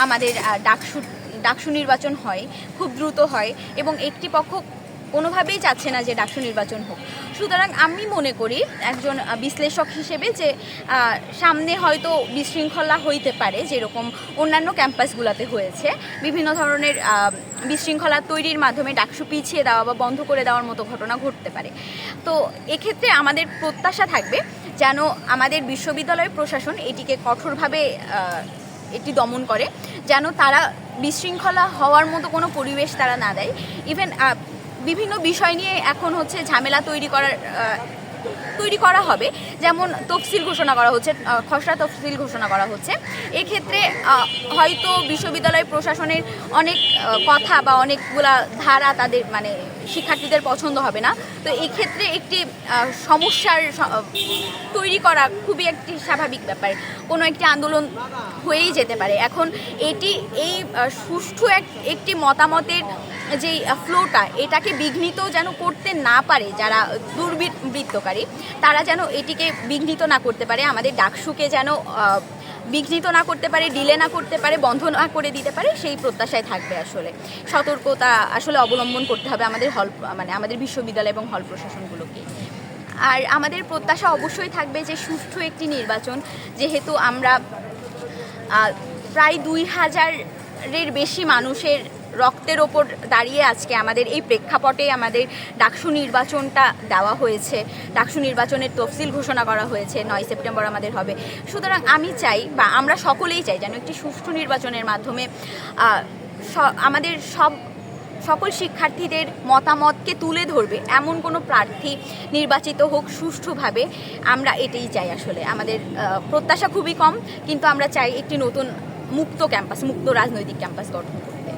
আমাদের ডাকসু নির্বাচন হয়, খুব দ্রুত হয় এবং একটি পক্ষ কোনোভাবেই চাচ্ছে না যে ডাকসু নির্বাচন হোক। সুতরাং আমি মনে করি একজন বিশ্লেষক হিসেবে যে সামনে হয়তো বিশৃঙ্খলা হইতে পারে, যেরকম অন্যান্য ক্যাম্পাসগুলোতে হয়েছে। বিভিন্ন ধরনের বিশৃঙ্খলা তৈরির মাধ্যমে ডাকসু পিছিয়ে দেওয়া বা বন্ধ করে দেওয়ার মতো ঘটনা ঘটতে পারে। তো এক্ষেত্রে আমাদের প্রত্যাশা থাকবে যেন আমাদের বিশ্ববিদ্যালয় প্রশাসন এটিকে কঠোরভাবে এটি দমন করে, যেন তারা বিশৃঙ্খলা হওয়ার মতো কোনো পরিবেশ তারা না দেয়। ইভেন বিভিন্ন বিষয় নিয়ে এখন হচ্ছে ঝামেলা তৈরি করা হবে, যেমন তফসিল ঘোষণা করা হচ্ছে, খসড়া তফসিল ঘোষণা করা হচ্ছে। এক্ষেত্রে হয়তো বিশ্ববিদ্যালয় প্রশাসনের অনেক কথা বা অনেকগুলা ধারা তাদের শিক্ষার্থীদের পছন্দ হবে না। তো এই ক্ষেত্রে একটি সমস্যার তৈরি করা খুবই একটি স্বাভাবিক ব্যাপার, কোনো একটি আন্দোলন হয়েই যেতে পারে। এখন এই সুষ্ঠু একটি মতামতের যেই ফ্লোটা, এটাকে বিঘ্নিত যেন করতে না পারে যারা দুর্বৃত্তকারী, তারা যেন এটিকে বিঘ্নিত না করতে পারে, আমাদের ডাকসুকে যেন বিঘ্নিত না করতে পারে, ডিলে না করতে পারে, বন্ধ না করে দিতে পারে, সেই প্রত্যাশায় থাকবে। আসলে সতর্কতা অবলম্বন করতে হবে আমাদের আমাদের বিশ্ববিদ্যালয় এবং হল প্রশাসনগুলোকে। আর আমাদের প্রত্যাশা অবশ্যই থাকবে যে সুষ্ঠু একটি নির্বাচন, যেহেতু আমরা প্রায় 2000-এর বেশি মানুষের রক্তের ওপর দাঁড়িয়ে আজকে আমাদের এই প্রেক্ষাপটে আমাদের ডাকসু নির্বাচনটা দেওয়া হয়েছে, ডাকসু নির্বাচনের তফসিল ঘোষণা করা হয়েছে, 9 সেপ্টেম্বর আমাদের হবে। সুতরাং আমি চাই বা আমরা সকলেই চাই যেন একটি সুষ্ঠু নির্বাচনের মাধ্যমে আমাদের সকল শিক্ষার্থীদের মতামতকে তুলে ধরবে এমন কোনো প্রার্থী নির্বাচিত হোক সুষ্ঠুভাবে। আমরা এটাই চাই। আসলে আমাদের প্রত্যাশা খুবই কম, কিন্তু আমরা চাই একটি নতুন মুক্ত রাজনৈতিক ক্যাম্পাস গঠন করতে।